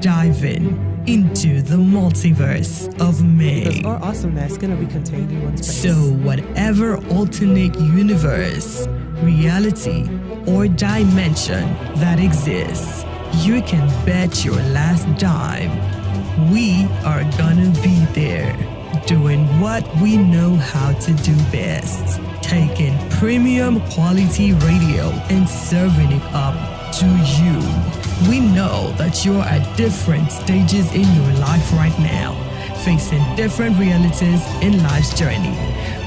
diving into the multiverse of May. Because our awesomeness gonna be contained in one space. So whatever alternate universe, reality, or dimension that exists, you can bet your last dime we are gonna be there, doing what we know how to do best, taking premium quality radio and serving it up to you. We know that you're at different stages in your life right now, facing different realities in life's journey.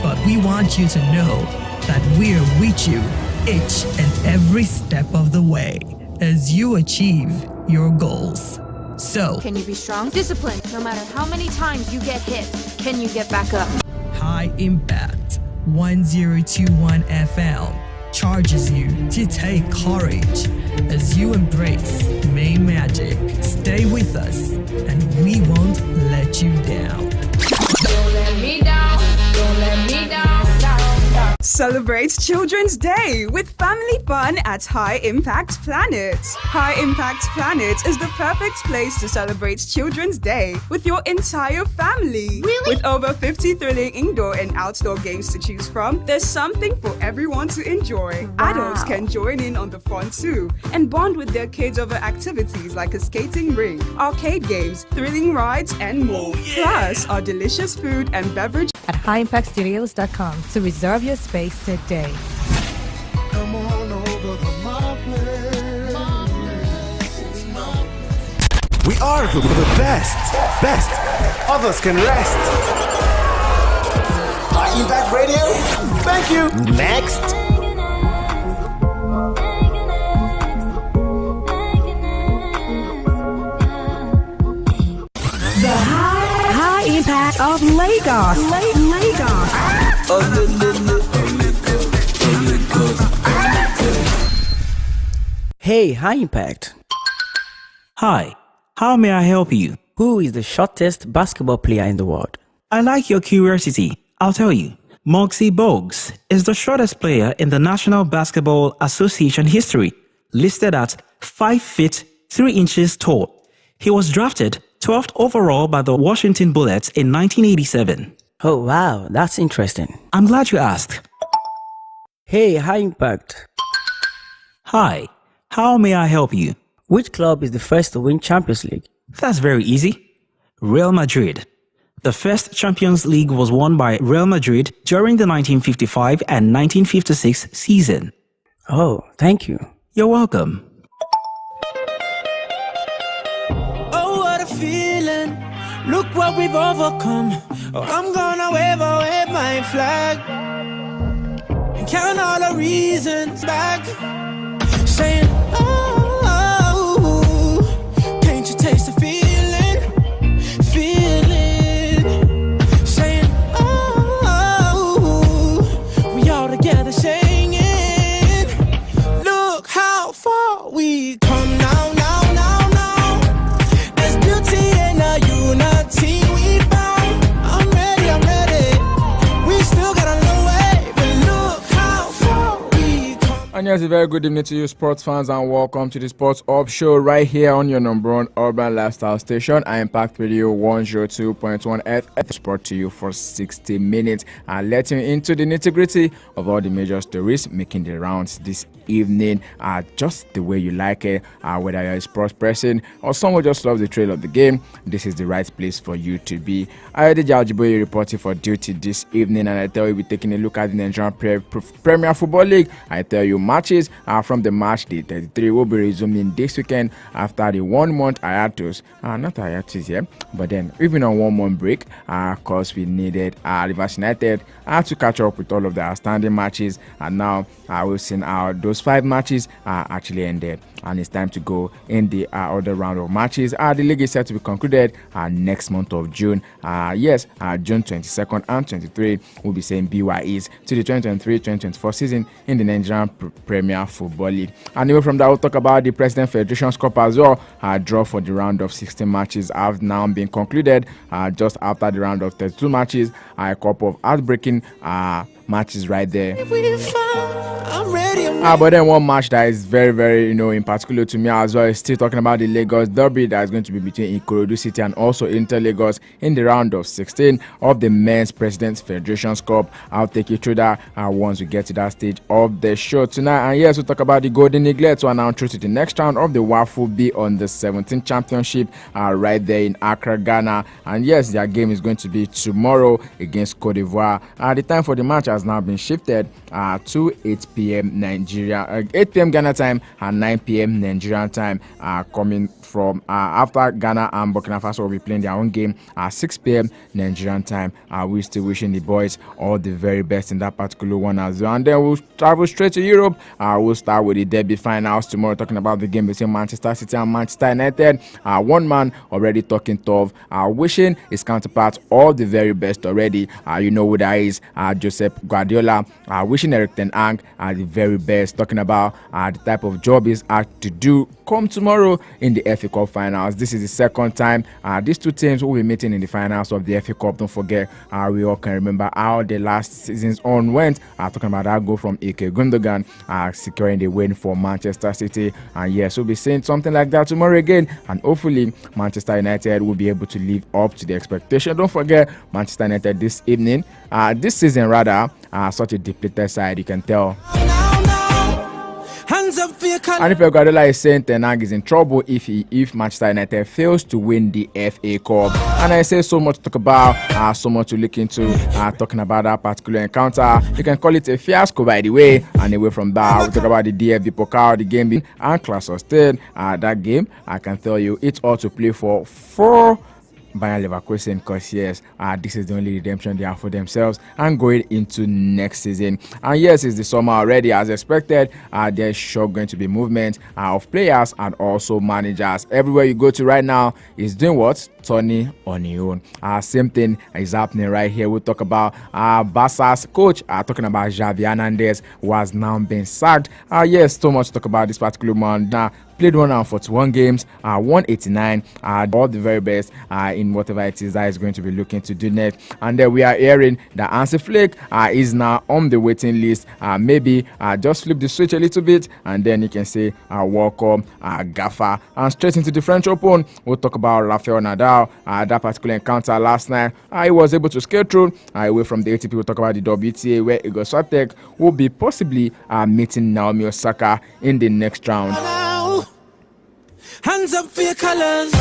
But we want you to know that we're with you each and every step of the way as you achieve your goals. So, can you be strong? Disciplined, no matter how many times you get hit. Can you get back up? High Impact 1021 FM charges you to take courage as you embrace May Magic. Stay with us and we won't let you down. Don't let me down. Don't let me down. Celebrate Children's Day with family fun at High Impact Planet. High Impact Planet is the perfect place to celebrate Children's Day with your entire family. Really? With over 50 thrilling indoor and outdoor games to choose from, there's something for everyone to enjoy. Wow. Adults can join in on the fun too and bond with their kids over activities like a skating rink, arcade games, thrilling rides, and more. Plus, our delicious food and beverage at highimpactstudios.com to reserve your space today. Come on over to my place. We are the best. Others can rest. High Impact Radio. Thank you. Next. The high impact of Lagos. Lagos. Hey, High Impact. Hi, how may I help you? Who is the shortest basketball player in the world? I like your curiosity. I'll tell you. Muggsy Bogues is the shortest player in the National Basketball Association history, listed at 5 feet 3 inches tall. He was drafted 12th overall by the Washington Bullets in 1987. Oh, wow, that's interesting. I'm glad you asked. Hey, High Impact. Hi, how may I help you? Which club is the first to win Champions League? That's very easy. Real Madrid. The first Champions League was won by Real Madrid during the 1955 and 1956 season. Oh, thank you. You're welcome. Oh, what a feeling. Look what we've overcome. Oh, I'm gonna wave my flag and count all the reasons back, saying, oh, can't you taste the feeling, saying, oh, we all together singing, look how far we come now. There's beauty in the unity we found. I'm ready. We still got a long way, but look how far we come. And yes, a very good evening to you, sports fans, and welcome to the Sports Up Show right here on your number one urban lifestyle station, Impact Radio 102.1 FM. Sport to you for 60 minutes and letting you into the nitty-gritty of all the major stories making the rounds this evening, just the way you like it, whether you're a sports person or someone just loves the trail of the game. This is the right place for you to be. Ayodeji Ajiboye reporting for duty this evening, and I tell you we're taking a look at the Nigerian Premier Football League. I tell you matches from the match day 33 will be resuming this weekend after the 1 month hiatus. Not hiatus yet, but then even on 1 month break, of course we needed Rivers United to catch up with all of the outstanding matches, and now we've seen those 5 matches actually ended, and it's time to go in the other round of matches. The league is set to be concluded next month of June. June 22nd and 23 will be saying BYEs to the 2023-2024 season in the Nigerian Premier Football League. And even from that, we'll talk about the President Federation's Cup as well. Draw for the round of 16 matches have now been concluded just after the round of 32 matches. A couple of heartbreaking matches right there. I'm ready. But then one match that is very, very, in particular to me as well is still talking about the Lagos Derby that is going to be between Ikorodu City and also Inter Lagos in the round of 16 of the Men's President's Federations Cup. I'll take you through that once we get to that stage of the show tonight. And yes, we'll talk about the Golden Eaglet to announce through to the next round of the WAFU B on the 17th championship right there in Accra, Ghana. And yes, their game is going to be tomorrow against Cote d'Ivoire. The time for the match has now been shifted to 8 p.m. 8 p.m. Ghana time and 9 p.m. Nigerian time, coming from after Ghana and Burkina Faso will be playing their own game at 6 p.m. Nigerian time. We're still wishing the boys all the very best in that particular one as well. And then we'll travel straight to Europe. We'll start with the derby finals tomorrow, talking about the game between Manchester City and Manchester United. One man already talking tough, wishing his counterpart all the very best already. You know who that is, Josep Guardiola, wishing Eric Ten Hag the very best, talking about the type of job he's asked to do come tomorrow in the FA Cup finals. This is the second time these two teams will be meeting in the finals of the FA Cup. Don't forget, we all can remember how the last season's on went, talking about that goal from Ike Gundogan securing the win for Manchester City. And yes, we'll be seeing something like that tomorrow again, and hopefully Manchester United will be able to live up to the expectation. Don't forget, Manchester United this season rather, such a depleted side, you can tell. Hands up for your And if Guardiola is saying Ten Hag is in trouble if Manchester United fails to win the FA Cup. And I say so much to talk about, so much to look into, talking about that particular encounter. You can call it a fiasco, by the way. And away from that, we talk about the DFB Pokal, the game being and class of state. That game, I can tell you, it's all to play for Bayer Leverkusen, because yes, this is the only redemption they have for themselves and going into next season. And yes, it's the summer already, as expected. There's sure going to be movement of players and also managers. Everywhere you go to right now is doing what? Turning on your own. Same thing is happening right here. We'll talk about Barca's coach, talking about Xavi Hernandez, who has now been sacked. Yes, so much to talk about this particular man. Now, played 141 games, 189, all the very best in whatever it is that is going to be looking to do next. And then we are hearing that Hansi Flick is now on the waiting list. Maybe just flip the switch a little bit, and then you can say welcome Gaffer. And straight into the French Open, we'll talk about Rafael Nadal. That particular encounter last night, he was able to scale through away from the ATP. We'll talk about the WTA, where Igor Swiatek will be possibly meeting Naomi Osaka in the next round. Hands up for your colors.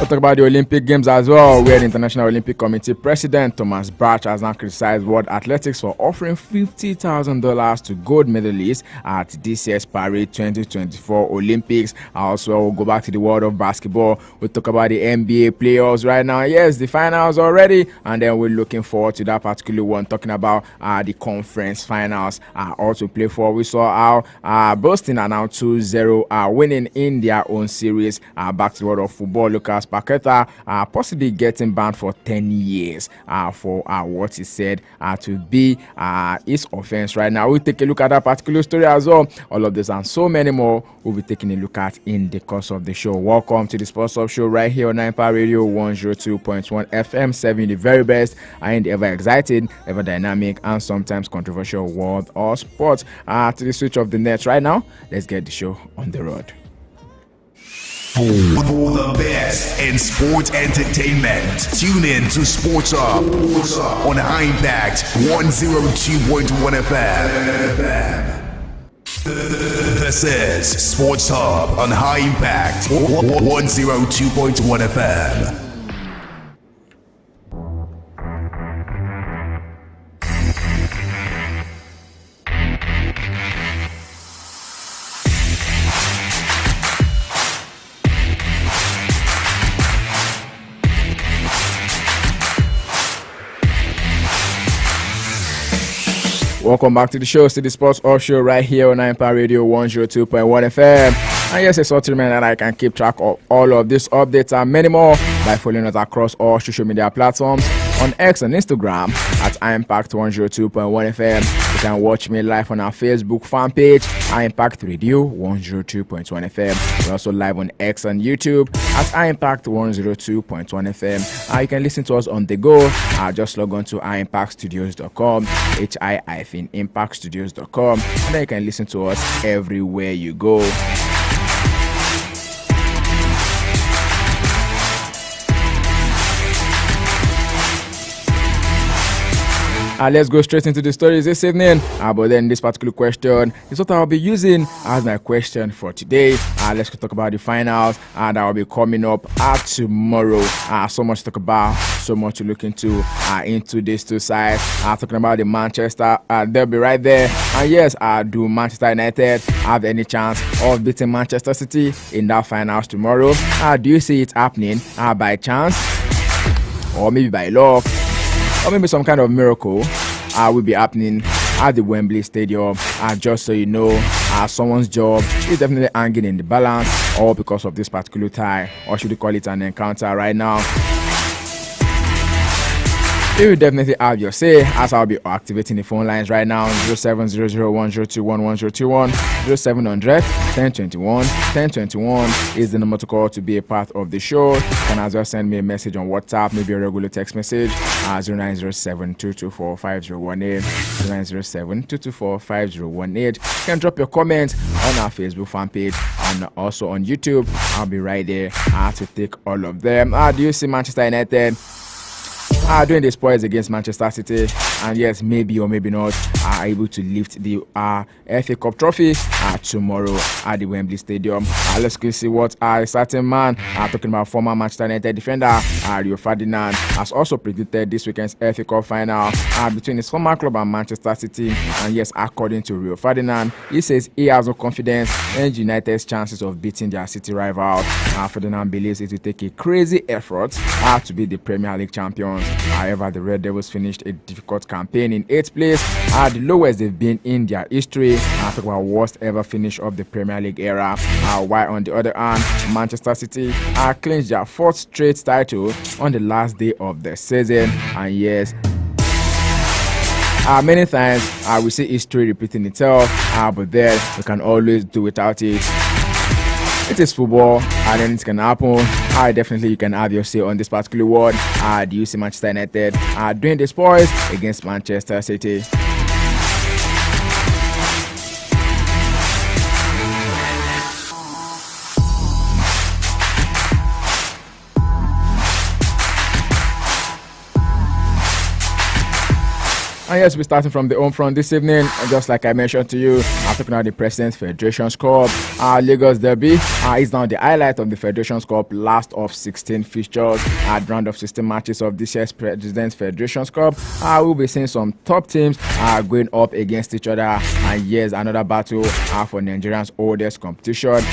We'll talk about the Olympic Games as well, where the International Olympic Committee President Thomas Bach has now criticized World Athletics for offering $50,000 to gold medalists at this year's Paris 2024 Olympics. Also, we'll go back to the world of basketball. We'll talk about the NBA playoffs right now. Yes, the finals already, and then we're looking forward to that particular one, talking about the conference finals also play for. We saw how Boston are now 2-0 winning in their own series. Back to the world of football, Lucas Paqueta possibly getting banned for 10 years for what he said to be his offense right now. We'll take a look at that particular story as well. All of this and so many more we'll be taking a look at in the course of the show. Welcome to the Sports Up Show right here on Empire Radio 102.1 FM, serving the very best and the ever exciting, ever dynamic, and sometimes controversial world of sports. To the switch of the net right now, let's get the show on the road. For the best in sports entertainment, tune in to Sports Up on High Impact 102.1 FM. This is Sports Hub on High Impact 102.1 FM. Welcome back to the show, to the Sports Off Show right here on Empire Radio 102.1 FM. And yes, it's all to remind that I can keep track of all of these updates and many more by following us across all social media platforms. On X and Instagram at Impact 102.1 FM. You can watch me live on our Facebook fan page, Impact Radio 102.1 FM. We're also live on X and YouTube at Impact 102.1 FM. You can listen to us on the go. Just log on to impactstudios.com, HI-impactstudios.com, and then you can listen to us everywhere you go. Let's go straight into the stories this evening. But then this particular question is what I'll be using as my question for today. Let's go talk about the finals that will be coming up tomorrow. So much to talk about, so much to look into these two sides. Talking about the Manchester derby right there. And yes, do Manchester United have any chance of beating Manchester City in that finals tomorrow? Do you see it happening by chance, or maybe by luck, or maybe some kind of miracle will be happening at the Wembley Stadium? Just so you know, someone's job is definitely hanging in the balance, or because of this particular tie, or should we call it an encounter right now. You will definitely have your say, as I'll be activating the phone lines right now. 070010211021, 0700 1021 1021 is the number to call to be a part of the show. You can as well send me a message on WhatsApp, maybe a regular text message, 0907-224-5018, 0907-224-5018. You can drop your comments on our Facebook fan page and also on YouTube. I'll be right there to take all of them. Do you see Manchester United doing the spoils against Manchester City, and yes, maybe or maybe not are able to lift the FA Cup trophy tomorrow at the Wembley Stadium? Let's go see what a certain man talking about former Manchester United defender Rio Ferdinand has also predicted this weekend's FA Cup final between his former club and Manchester City. And yes, according to Rio Ferdinand, he says he has no confidence in United's chances of beating their City rival. Ferdinand believes it will take a crazy effort to beat the Premier League champions. However, the Red Devils finished a difficult campaign in 8th place, the lowest they've been in their history. Talk about worst ever finish of the Premier League era. While on the other hand, Manchester City clinched their 4th straight title on the last day of the season. And yes, many times we see history repeating itself, but then we can always do without it. It is football, and then it can happen. Definitely you can have your say on this particular word. Do you see Manchester United doing the spoils against Manchester City? And yes, we're starting from the home front this evening. Just like I mentioned to you, I'm talking about the President's Federations Cup. Lagos Derby is now the highlight of the Federations Cup, last of 16 fixtures. At round of 16 matches of this year's President's Federations Cup, we'll be seeing some top teams going up against each other. And yes, another battle for Nigeria's oldest competition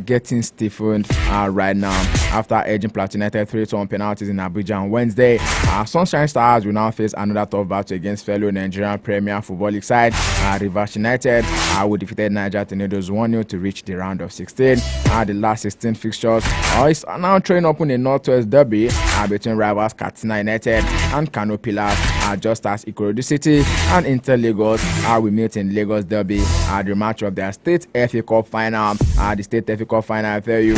getting stiffened right now. After edging Plateau United 3-2 on penalties in Abuja on Wednesday, Sunshine Stars will now face another tough battle against fellow Nigerian Premier Football League side, Rivers United, who defeated Niger Tornadoes 1-0 to reach the round of 16. The last 16 fixtures is now training up in a Northwest Derby between rivals Katsina United and Kano Pillars, just as Ikorodu City and Inter Lagos will meet in Lagos Derby, the rematch of their State FA Cup final. The State FA Cup final, I tell you,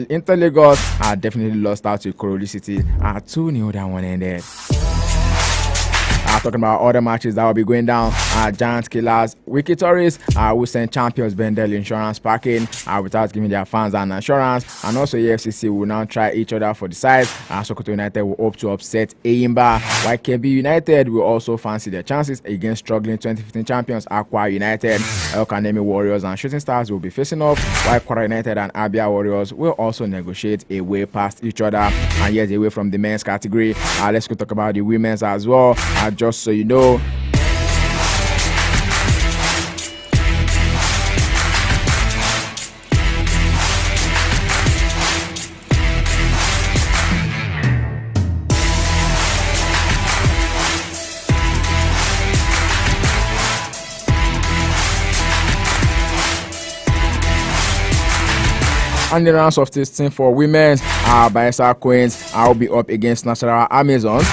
Inter Lagos definitely lost out to Ikorodu City 2-0 that one ended. Talking about other matches that will be going down, Giants Killers, Wiki Tourists will send champions Bendel Insurance packing without giving their fans an assurance. And also EFCC will now try each other for the side. Sokoto United will hope to upset Eyimba, while KB United will also fancy their chances against struggling 2015 champions Aqua United. El Kanemi Warriors and Shooting Stars will be facing off, while Kwara United and Abia Warriors will also negotiate a way past each other. And yes, away from the men's category, let's go talk about the women's as well. Just so you know, and the rounds of 16 for women, Bayelsa Queens will be up against National Amazons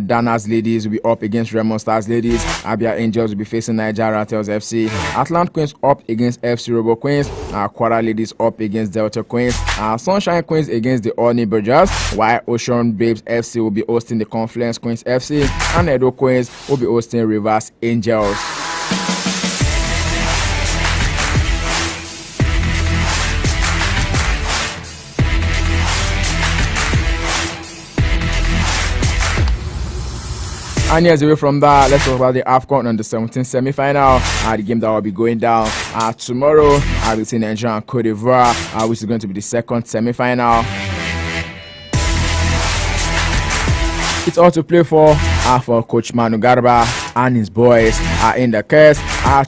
Dana's Ladies will be up against Remo Stars Ladies. Abia Angels will be facing Nigeria Ratels FC. Atlant Queens up against FC Robo Queens. Quara Ladies up against Delta Queens. Sunshine Queens against the Orny Burgers. While Ocean Babes FC will be hosting the Confluence Queens FC. And Edo Queens will be hosting Rivers Angels. And years away from that, let's talk about the AFCON on the 17th semi-final. The game that will be going down tomorrow between Nigeria and Cote d'Ivoire, which is going to be the second semi-final. It's all to play for Coach Manu Garba and his boys in the quest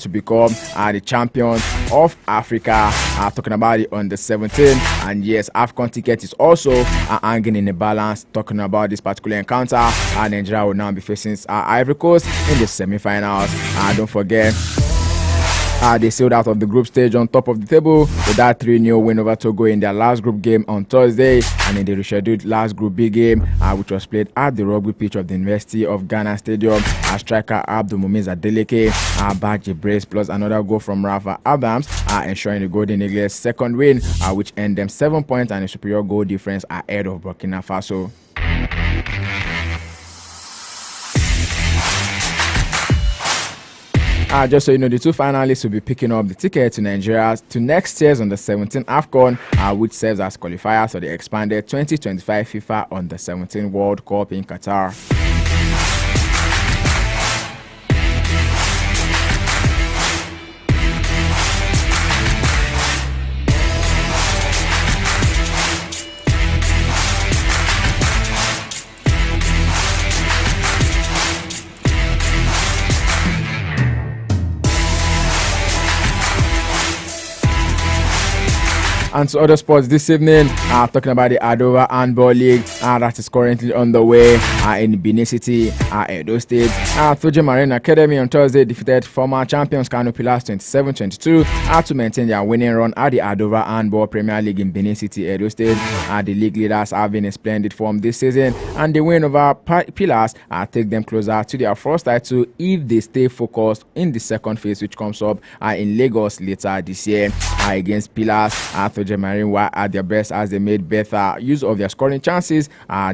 to become the champions of Africa. Talking about it on the 17th. And yes, AFCON ticket is also hanging in the balance. Talking about this particular encounter, Nigeria will now be facing Ivory Coast in the semi-finals. Don't forget, they sailed out of the group stage on top of the table with that 3-0 win over Togo in their last group game on Thursday, and in the rescheduled last group B game, which was played at the rugby pitch of the University of Ghana Stadium. Striker Abdul Mumiz Adeleke bagged a brace plus another goal from Rafa Adams, ensuring the Golden Eagles' second win, which earned them 7 points and a superior goal difference ahead of Burkina Faso. Just so you know, the two finalists will be picking up the ticket to Nigeria to next year's on the 17th AFCON, which serves as qualifiers for the expanded 2025 FIFA on the 17th World Cup in Qatar. And to other sports this evening, talking about the Adova Handball League that is currently underway in Benin City, Edo State. Fuji Marine Academy on Thursday defeated former champions Kano Pillars 27-22 to maintain their winning run at the Adova Handball Premier League in Benin City, Edo State. The league leaders have been in splendid form this season, and the win over Pillars take them closer to their first title if they stay focused in the second phase, which comes up in Lagos later this year. Against Pillars, Fuji Marine were at their best as they made better use of their scoring chances,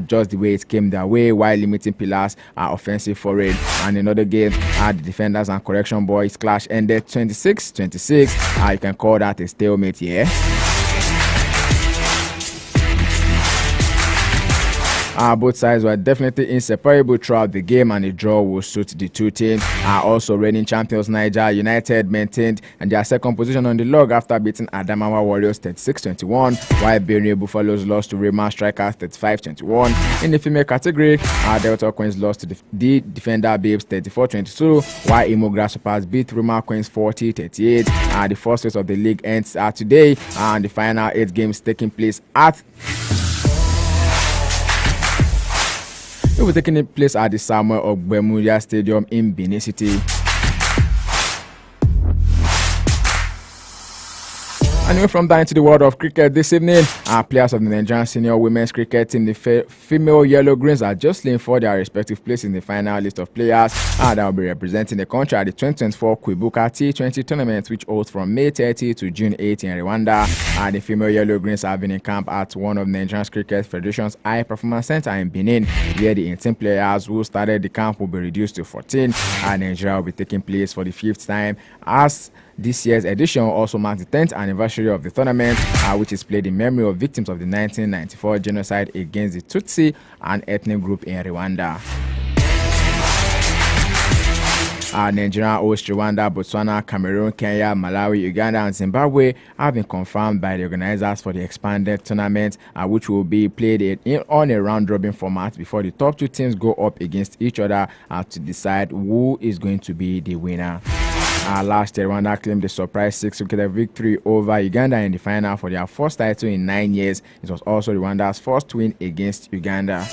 just the way it came their way, while limiting Pillars' offensive foray. And in another game, the defenders and correction boys clash ended 26-26. You can call that a stalemate here. Both sides were definitely inseparable throughout the game, and the draw will suit the two teams. Also, reigning champions Niger United maintained their second position on the log after beating Adamawa Warriors 36-21, while Benue Buffaloes lost to Rema Strikers 35-21. In the female category, Delta Queens lost to the Defender Babes 34-22, while Imo Grasshoppers beat Rema Queens 40-38. The first phase of the league ends today, and the final 8 games taking place at it will be taking place at the Samuel Ogbemudia Stadium in Benin City. And from that into the world of cricket this evening, players of the Nigerian senior women's cricket team, the female Yellow Greens, are just looking for their respective place in the final list of players that will be representing the country at the 2024 Kwibuka T20 tournament, which holds from May 30 to June 8 in Rwanda. The female Yellow Greens have been in camp at one of Nigerian Cricket Federation's high performance center in Benin, where the 18 players who started the camp will be reduced to 14, and Nigeria will be taking place for the 5th time, as this year's edition also marks the 10th anniversary of the tournament, which is played in memory of victims of the 1994 genocide against the Tutsi, an ethnic group in Rwanda. Nigeria hosts Rwanda, Botswana, Cameroon, Kenya, Malawi, Uganda, and Zimbabwe have been confirmed by the organizers for the expanded tournament, which will be played on a round-robin format before the top 2 teams go up against each other to decide who is going to be the winner. Last year, Rwanda claimed the surprise 6-wicket victory over Uganda in the final for their first title in 9 years. It was also Rwanda's first win against Uganda.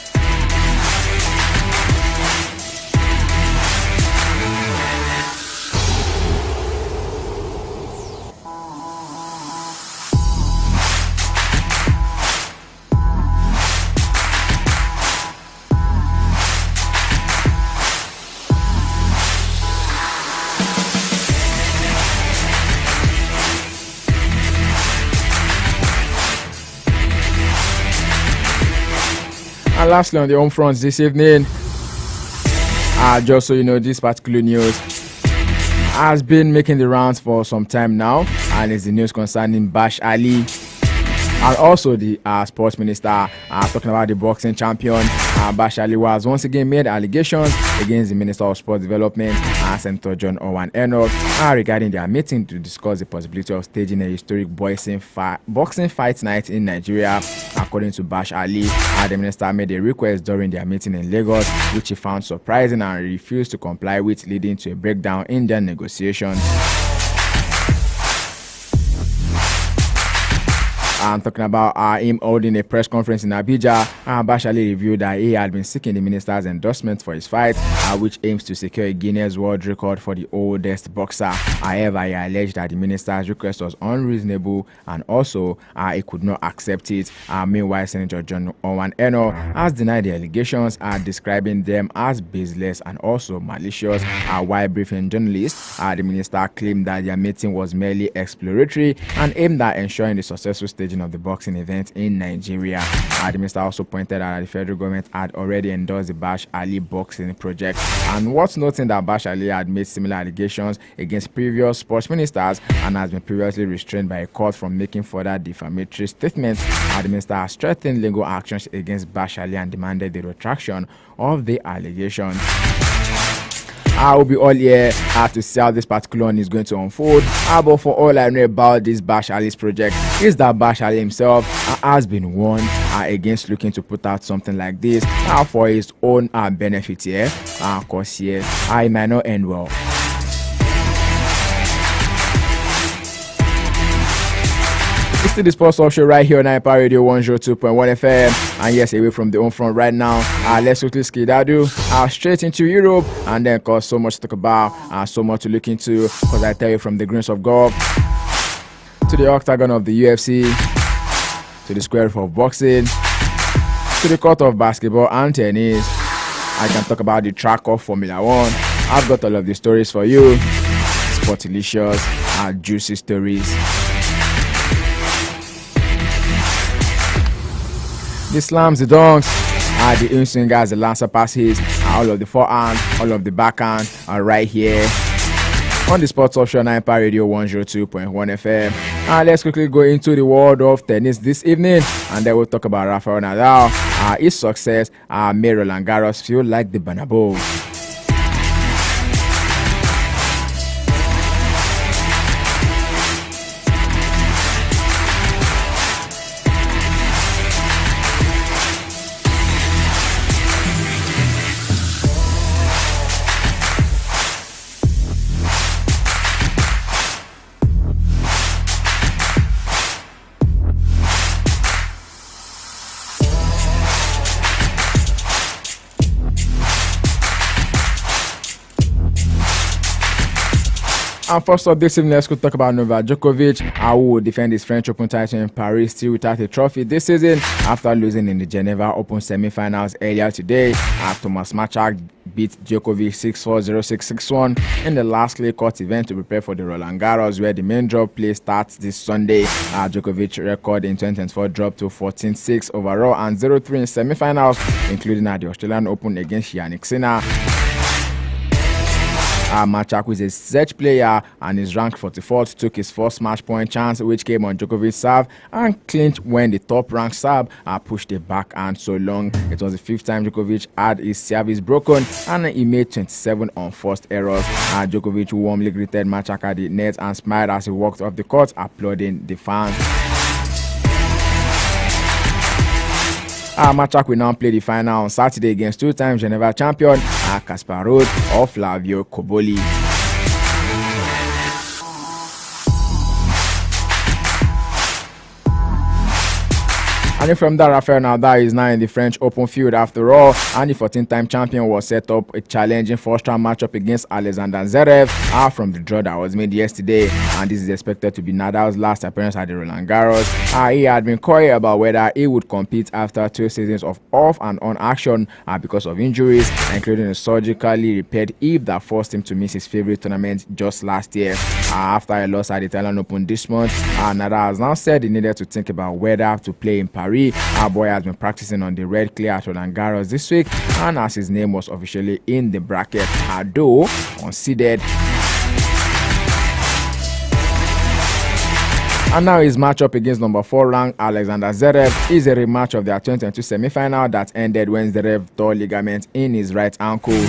And lastly, on the home front this evening, just so you know, this particular news has been making the rounds for some time now, and it's the news concerning Bash Ali. And also the sports minister talking about the boxing champion Bash Ali was once again made allegations against the Minister of Sports Development Senator John Owen Enoch regarding their meeting to discuss the possibility of staging a historic boxing fight night in Nigeria. According to Bash Ali, the minister made a request during their meeting in Lagos, which he found surprising and refused to comply with, leading to a breakdown in their negotiations. I'm talking about him holding a press conference in Abuja. Bash Ali revealed that he had been seeking the minister's endorsement for his fight, which aims to secure a Guinness World Record for the oldest boxer. However, he alleged that the minister's request was unreasonable and also he could not accept it. Meanwhile, Senator John Owen Enoch has denied the allegations, describing them as baseless and also malicious. While briefing journalists, the minister claimed that their meeting was merely exploratory and aimed at ensuring the successful staging of the boxing event in Nigeria. The minister also pointed out that the federal government had already endorsed the Bash Ali boxing project. And what's noting that Bash Ali had made similar allegations against previous sports ministers and has been previously restrained by a court from making further defamatory statements. The minister has threatened legal actions against Bash Ali and demanded the retraction of the allegations. I will be all here to see how this particular one is going to unfold. But for all I know about this Bash Ali's project is that Bash Ali himself has been warned against looking to put out something like this for his own benefit here. Of course, yes, I might not end well. It's still the Sports Talk Show right here on Empire Radio 102.1 FM. And yes, away from the home front right now, let's quickly skedaddle straight into Europe. And then, cause so much to talk about, so much to look into. Because I tell you, from the greens of golf to the octagon of the UFC, to the square of boxing, to the court of basketball and tennis, I can talk about the track of Formula One. I've got all of the stories for you. Sportilicious, juicy stories. The slams, the dunks, the in-swingers, the lancer passes, all of the forehand, all of the backhand are right here on the Sports Talk Show on Empire Radio 102.1 FM. Let's quickly go into the world of tennis this evening, and then we'll talk about Rafael Nadal. His success made Roland Garros feel like the Bernabeu. And first up this evening, let's go talk about Novak Djokovic, who will defend his French Open title in Paris still without a trophy this season after losing in the Geneva Open semi-finals earlier today. Thomas Machak beat Djokovic 6-4, 0-6, 6-1 in the last clay court event to prepare for the Roland Garros, where the main draw play starts this Sunday. Djokovic's record in 2024 dropped to 14-6 overall and 0-3 in semi-finals, including at the Australian Open against Yannick Sinner. Machak, who is a Czech player and is ranked 44th, took his first match point chance, which came on Djokovic's serve and clinched when the top-ranked Serb pushed the backhand so long. It was the fifth time Djokovic had his service broken, and he made 27 unforced errors. Djokovic warmly greeted Machak at the net and smiled as he walked off the court, applauding the fans. Machak will now play the final on Saturday against two-time Geneva champion Casper Ruud or Flavio Cobolli. And from that, Rafael Nadal is now in the French Open field after all, and the 14-time champion was set up a challenging first-round matchup against Alexander Zverev from the draw that was made yesterday, and this is expected to be Nadal's last appearance at the Roland Garros. He had been coy about whether he would compete after 2 seasons of off and on action because of injuries, including a surgically repaired hip that forced him to miss his favorite tournament just last year. After a loss at the Italian Open this month, Nadal has now said he needed to think about whether to play in Paris Paris. Our boy has been practicing on the red clay at Roland Garros this week, and as his name was officially in the bracket, although unseeded. And now his matchup against number 4 ranked Alexander Zverev is a rematch of their 2022 semi-final that ended when Zverev tore ligament in his right ankle.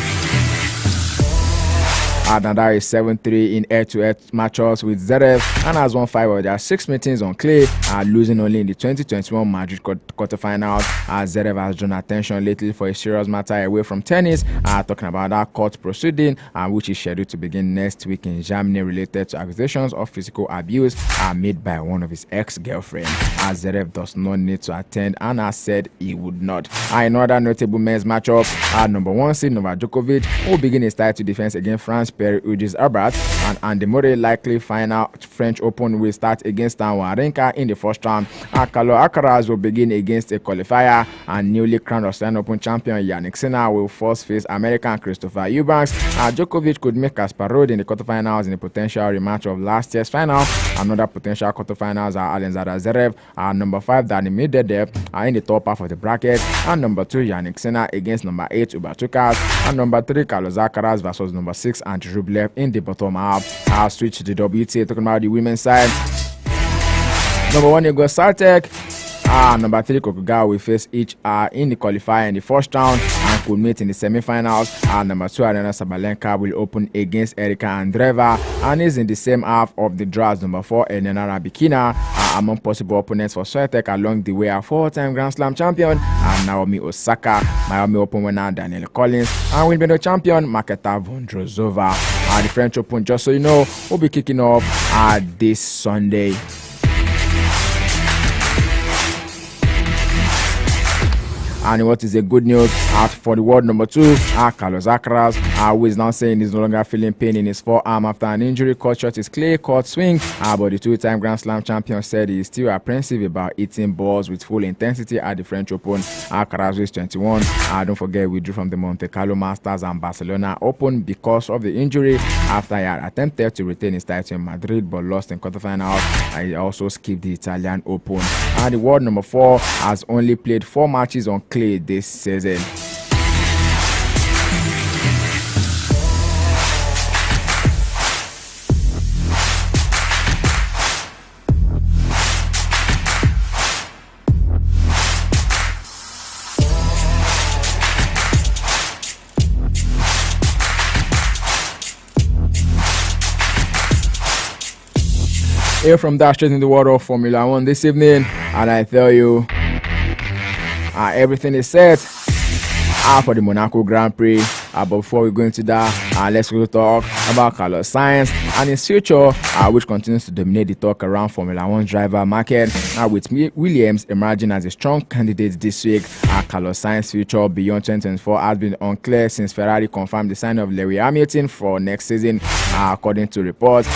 Nadal is 7-3 in head-to-head matchups with Zverev and has won 5 of their 6 meetings on clay, losing only in the 2021 Madrid quarterfinals. Zverev has drawn attention lately for a serious matter away from tennis, talking about that court proceeding, which is scheduled to begin next week in Germany, related to accusations of physical abuse made by one of his ex-girlfriends. Zverev does not need to attend and has said he would not. Another notable men's matchup, number 1 seed Novak Djokovic will begin his title defense against France Pierre-Hugues Herbert, and Andy Murray likely final French Open will start against Stan Wawrinka in the first round. Carlos Alcaraz will begin against a qualifier, and newly crowned Australian Open champion Yannick Sinner will first face American Christopher Eubanks. Djokovic could make Casper Ruud in the quarterfinals in a potential rematch of last year's final. Another potential quarterfinals are Alexander Zverev, number 5 Dani Medvedev in the top half of the bracket, and number 2 Yannick Sinner against number 8 Hubert Hurkacz, and number 3 Carlos Alcaraz versus number 6 Andrei Rublev in the bottom half. I'll switch to the WTA, talking about the women's side. Number 1 Iga Swiatek, number 3 Kokugawa will face each in the qualifier in the first round and could meet in the semi-finals. Number 2 Aryna Sabalenka will open against Erika Andreeva and is in the same half of the draw as number 4 Elena Rybakina. Among possible opponents for Swiatek along the way are 4-time Grand Slam champion Naomi Osaka, Miami Open winner Danielle Collins, and Wimbledon champion Marketa Vondrousova. The French Open, just so you know, will be kicking off this Sunday. And what is a good news for the world number 2, Carlos Alcaraz, who is now saying he's no longer feeling pain in his forearm after an injury cut short his clay court swing. But the 2-time Grand Slam champion said he is still apprehensive about hitting balls with full intensity at the French Open. Alcaraz is 21. Don't forget, we withdrew from the Monte Carlo Masters and Barcelona Open because of the injury after he had attempted to retain his title in Madrid but lost in quarterfinals. He also skipped the Italian Open. The world number 4 has only played 4 matches on clay this season. Here from that straight in the world of Formula 1 this evening, and I tell you, everything is set for the Monaco Grand Prix. But before we go into that, let's go talk about Carlos Sainz and his future, which continues to dominate the talk around Formula 1 driver market. With Williams emerging as a strong candidate this week, Carlos Sainz's future beyond 2024 has been unclear since Ferrari confirmed the signing of Lewis Hamilton for next season. According to reports,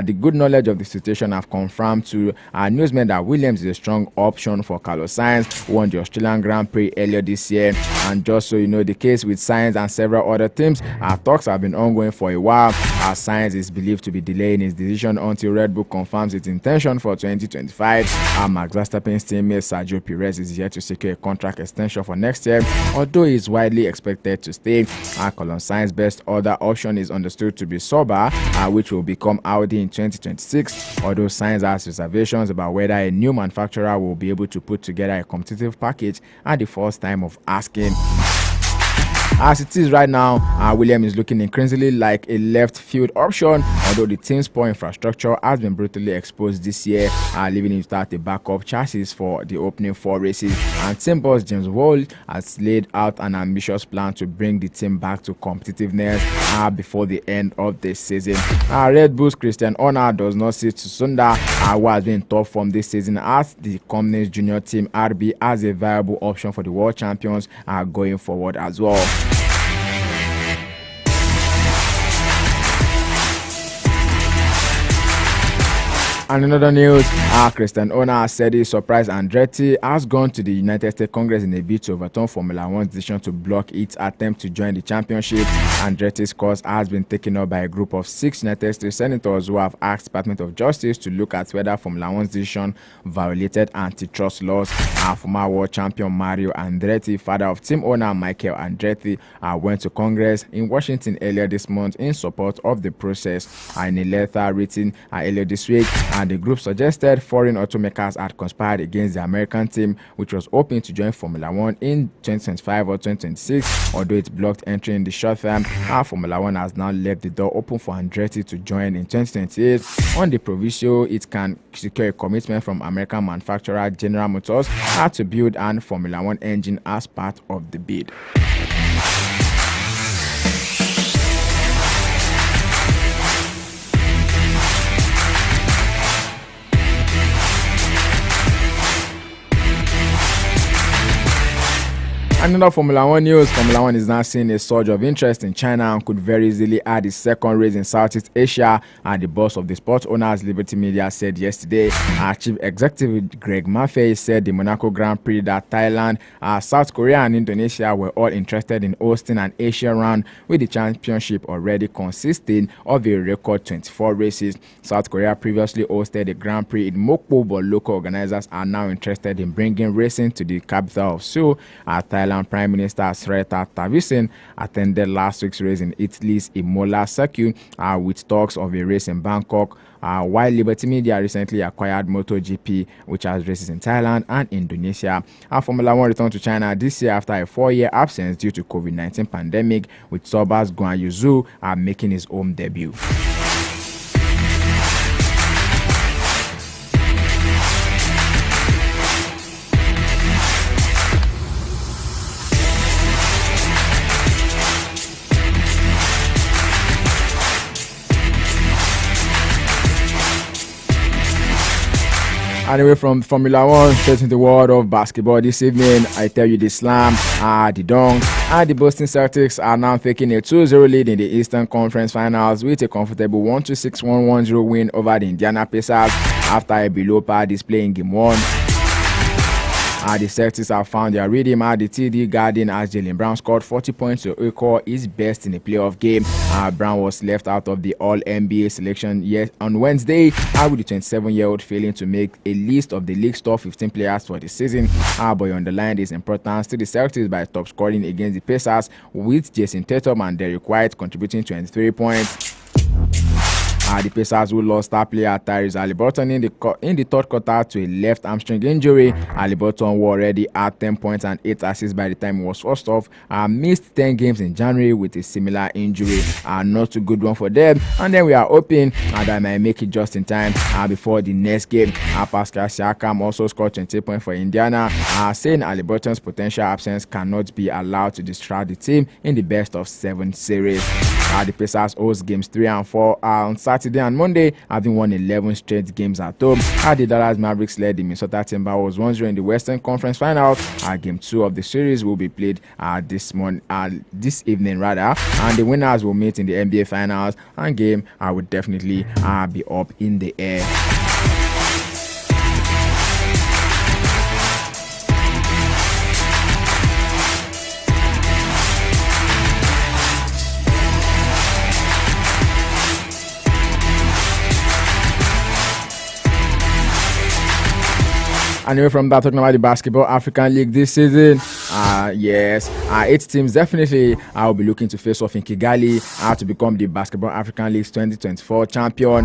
the good knowledge of the situation have confirmed to newsmen that Williams is a strong option for Carlos Sainz, who won the Australian Grand Prix earlier this year. And just so you know, the case with Sainz and several other teams, talks have been ongoing for a while. Sainz is believed to be delaying his decision until Red Bull confirms its intention for 2025. Max Verstappen's teammate Sergio Perez is yet to secure a contract extension for next year, although he is widely expected to stay. Carlos Sainz's best other option is understood to be Sauber, which will become Audi in 2026, although Sainz has reservations about whether a new manufacturer will be able to put together a competitive package at the first time of asking. As it is right now, Williams is looking increasingly like a left field option, although the team's poor infrastructure has been brutally exposed this year, leaving it without a backup chassis for the opening 4 races. And team boss James Wall has laid out an ambitious plan to bring the team back to competitiveness before the end of the season. Red Bull's Christian Horner does not see Tsunoda, who has been in top form this season, as the company's junior team RB as a viable option for the world champions going forward as well. And in other news, Christian Horner said he surprised Andretti has gone to the United States Congress in a bid to overturn Formula One's decision to block its attempt to join the championship. Andretti's cause has been taken up by a group of 6 United States senators who have asked Department of Justice to look at whether Formula One's decision violated antitrust laws. Former world champion Mario Andretti, father of team owner Michael Andretti, went to Congress in Washington earlier this month in support of the process. In a letter written earlier this week, the group suggested foreign automakers had conspired against the American team, which was hoping to join Formula One in 2025 or 2026. Although it blocked entry in the short term, Formula One has now left the door open for Andretti to join in 2028 on the proviso it can secure a commitment from American manufacturer General Motors to build an Formula One engine as part of the bid. Another Formula One news, Formula One is now seeing a surge of interest in China and could very easily add its second race in Southeast Asia. The boss of the Sports Owners Liberty Media said yesterday. Chief Executive Greg Maffei said the Monaco Grand Prix that Thailand, South Korea and Indonesia were all interested in hosting an Asia round, with the championship already consisting of a record 24 races. South Korea previously hosted the Grand Prix in Mokpo, but local organizers are now interested in bringing racing to the capital of Seoul. Thailand Prime Minister Srettha Thavisin attended last week's race in Italy's Imola circuit with talks of a race in Bangkok, while Liberty Media recently acquired MotoGP, which has races in Thailand and Indonesia. Formula One returned to China this year after a 4-year absence due to COVID-19 pandemic, with Sauber's Guan Yu Zhou making his home debut. Anyway, from Formula One, straight into the world of basketball this evening, I tell you the Slam, the Dunk, and the Boston Celtics are now taking a 2-0 lead in the Eastern Conference Finals with a comfortable 126-110 win over the Indiana Pacers after a below-par display in Game 1. The Celtics have found their rhythm at the TD Garden as Jaylen Brown scored 40 points to equal his best in a playoff game. Brown was left out of the All-NBA selection on Wednesday, with the 27-year-old failing to make a list of the league's top 15 players for the season. But he underlined his importance to the Celtics by top scoring against the Pacers, with Jason Tatum and Derrick White contributing 23 points. The Pacers, who lost star player Tyrese Haliburton in the third quarter to a left hamstring injury. Haliburton, who already had 10 points and 8 assists by the time he was forced off, missed 10 games in January with a similar injury. Not a good one for them. And then we are hoping that might make it just in time before the next game. Pascal Siakam also scored 20 points for Indiana, saying Haliburton's potential absence cannot be allowed to distract the team in the best of 7 series. The Pacers host games 3 and 4 on Saturday and Monday, having won 11 straight games at home. The Dallas Mavericks led the Minnesota Timberwolves 1-0 in the Western Conference Finals. Game 2 of the series will be played this evening, and the winners will meet in the NBA Finals, and game will definitely be up in the air. Anyway, from that, talking about the Basketball African League this season, 8 teams definitely will be looking to face off in Kigali to become the Basketball African League's 2024 champion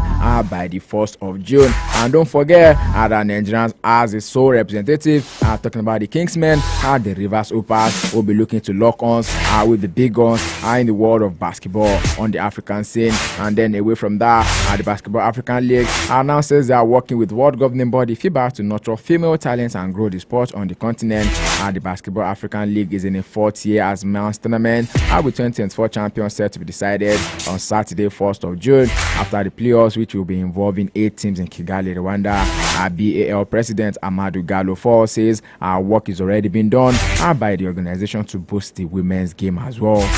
by the 1st of June. And don't forget that Nigerians as a sole representative, talking about the Kingsmen, the Rivers Hoopers will be looking to lock ons with the big guns in the world of basketball on the African scene. And then away from that, the Basketball African League announces they are working with world governing body FIBA to nurture female talents and grow the sport on the continent. The Basketball African League is in a 4th year as men's tournament, with 2024 champions set to be decided on Saturday, 1st of June, after the playoffs, which will be involving 8 teams in Kigali, Rwanda. BAL President Amadou Gallo Fall says work is already being done by the organization to boost the women's game as well.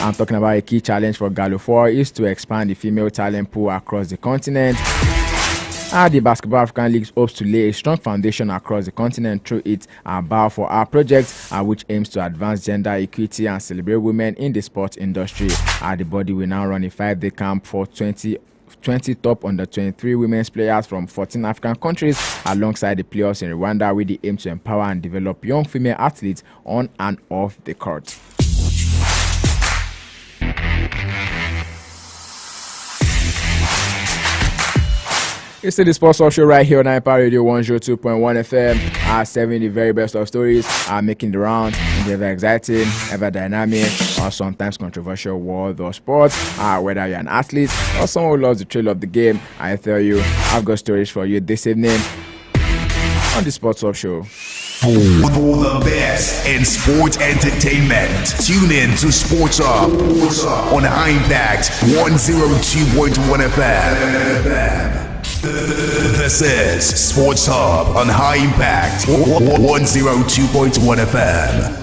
I'm talking about a key challenge for Gallo4 is to expand the female talent pool across the continent. The Basketball African League hopes to lay a strong foundation across the continent through its Bow for Our project, which aims to advance gender equity and celebrate women in the sports industry. The body will now run a 5-day camp for 20 top under 23 women's players from 14 African countries alongside the playoffs in Rwanda with the aim to empower and develop young female athletes on and off the court. It's the Sports Talk Show right here on Empire Radio 102.1 FM. Serving the very best of stories, making the rounds in the ever exciting, ever dynamic, or sometimes controversial world of sports. Whether you're an athlete or someone who loves the thrill of the game, I tell you, I've got stories for you this evening on the Sports Talk Show. For the best in sports entertainment, tune in to Sports Up on High Impact 102.1 FM. This is Sports Hub on High Impact 102.1 FM.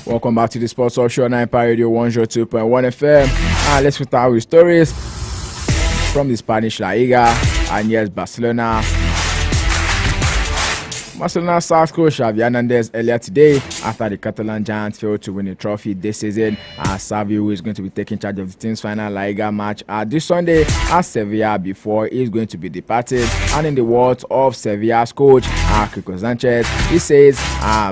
Welcome back to the Sports Talk Show on Empire Radio 102.1 FM. Let's start with stories from the Spanish La Liga. And yes, Barcelona sacked coach Xavi Hernandez earlier today after the Catalan Giants failed to win a trophy this season. Xavi, who is going to be taking charge of the team's final La Liga match this Sunday at Sevilla before he is going to be departed. And in the words of Sevilla's coach, Kiko Sanchez, he says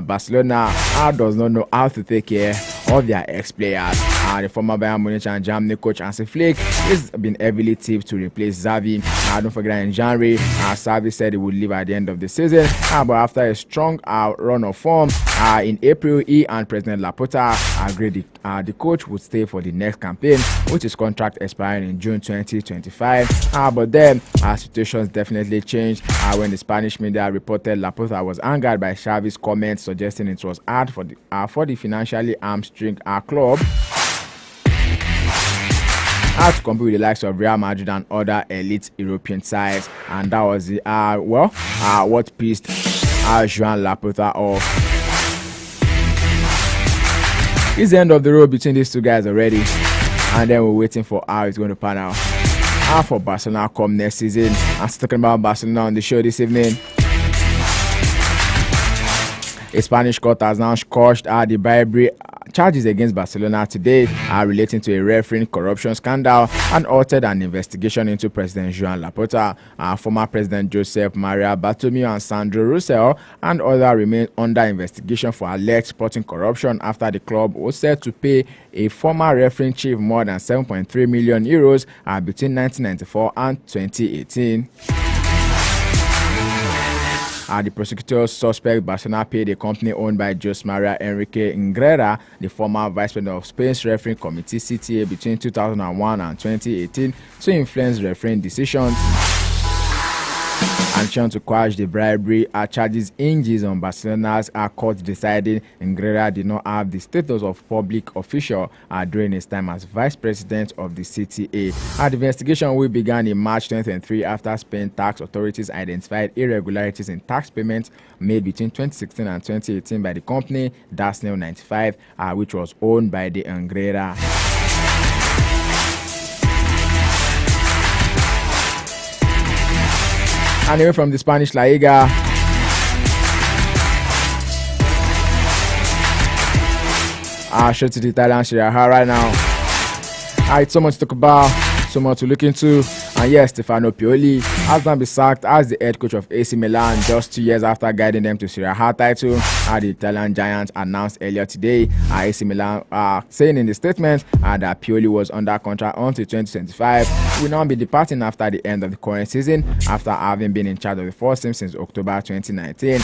Barcelona does not know how to take care of their ex-players. The former Bayern Munich and Germany coach Hansi Flick has been heavily tipped to replace Xavi. Don't forget that in January, Xavi said he would leave at the end of the season, but after a strong run of form in April, he and President Laporta agreed the coach would stay for the next campaign, which is contract expiring in June 2025. But then situations definitely changed when the Spanish media reported Laporta was angered by Xavi's comments, suggesting it was hard for the financially hamstring club to compete with the likes of Real Madrid and other elite European sides, and that was the what pissed Joan Laporta off. It's the end of the road between these two guys already, and then we're waiting for how it's going to pan out for Barcelona come next season. I'm still talking about Barcelona on the show this evening. A Spanish court has now squashed the bribery charges against Barcelona today relating to a refereeing corruption scandal and altered an investigation into President Joan Laporta. Former President Josep Maria Bartomeu and Sandro Rosell and others remain under investigation for alleged sporting corruption after the club was said to pay a former refereeing chief more than 7.3 million euros between 1994 and 2018. The prosecutors suspect Barcelona paid a company owned by Jose Maria Enrique Ingrera, the former vice president of Spain's refereeing committee CTA, between 2001 and 2018 to influence refereeing decisions. And trying to quash the bribery charges hinges on Barcelona's court deciding Ingrera did not have the status of public official during his time as vice president of the CTA. The investigation will began in March 2023 after Spain tax authorities identified irregularities in tax payments made between 2016 and 2018 by the company Dasneo 95, which was owned by the Ingrera. Anyway, from the Spanish La Liga, straight to the Italian Serie A right now. It's so much to talk about, so much to look into. And yes, Stefano Pioli has now been sacked as the head coach of AC Milan just 2 years after guiding them to Serie A title. The Italian Giants announced earlier today, AC Milan saying in the statement that Pioli was under contract until 2025 will now be departing after the end of the current season after having been in charge of the first team since October 2019.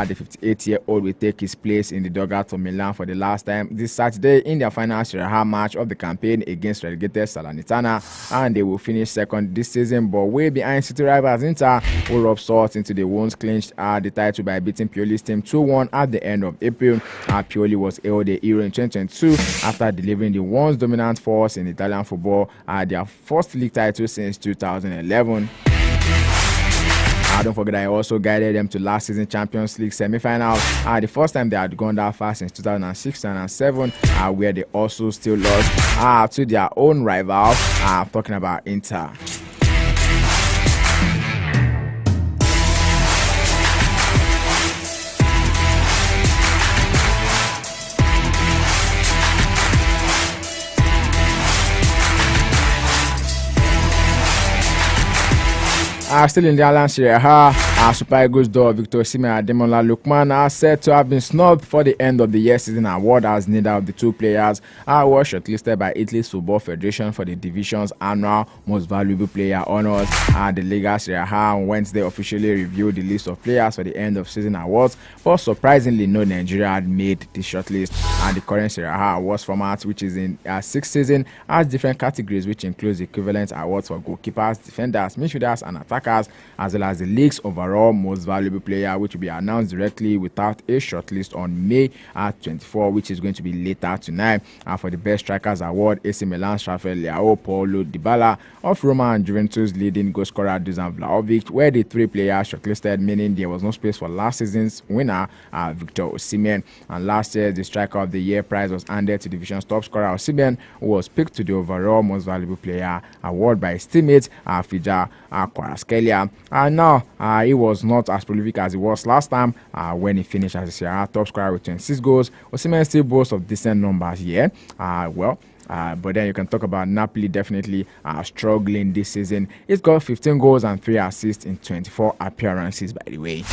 The 58-year-old will take his place in the dugout for Milan for the last time this Saturday in their final Serie A match of the campaign against relegated Salernitana, and they will finish second this season, but way behind city rivals Inter, who rubbed salt into the wounds, clinched the title by beating Pioli's team 2-1 at the end of April. Pioli was hailed a hero in 2022 after delivering the once dominant force in Italian football their first league title since 2011. Don't forget I also guided them to last season Champions League semi-final. The first time they had gone that far since 2006-2007, where they also still lost to their own rival. I'm talking about Inter. Still in the Island Serie A, Super Eagles door Victor Osimhen and Ademola Lookman are said to have been snubbed for the end of the year season award, as neither of the two players were shortlisted by Italy's Football Federation for the division's annual Most Valuable Player honors. The Lega Serie A on Wednesday officially reviewed the list of players for the end of season awards, but surprisingly no Nigeria had made the shortlist. The current Serie A awards format, which is in 6th season, has different categories which includes equivalent awards for goalkeepers, defenders, midfielders and attackers, as well as the league's overall Most Valuable Player, which will be announced directly without a shortlist on May 24, which is going to be later tonight. For the Best Strikers Award, AC Milan's Rafael Leao, Paulo Dybala of Roma, and Juventus leading goal scorer Dusan Vlahovic were the three players shortlisted, meaning there was no space for last season's winner, Victor Osimhen. And last year, the Striker of the Year prize was handed to division's top scorer Osimhen, who was picked to the overall Most Valuable Player award by his teammate Fija Kvaratskhelia. Now, he was not as prolific as he was last time when he finished as a Serie A top scorer with 26 goals. Osimhen still boasts of decent numbers here. But then you can talk about Napoli definitely struggling this season. He's got 15 goals and 3 assists in 24 appearances, by the way.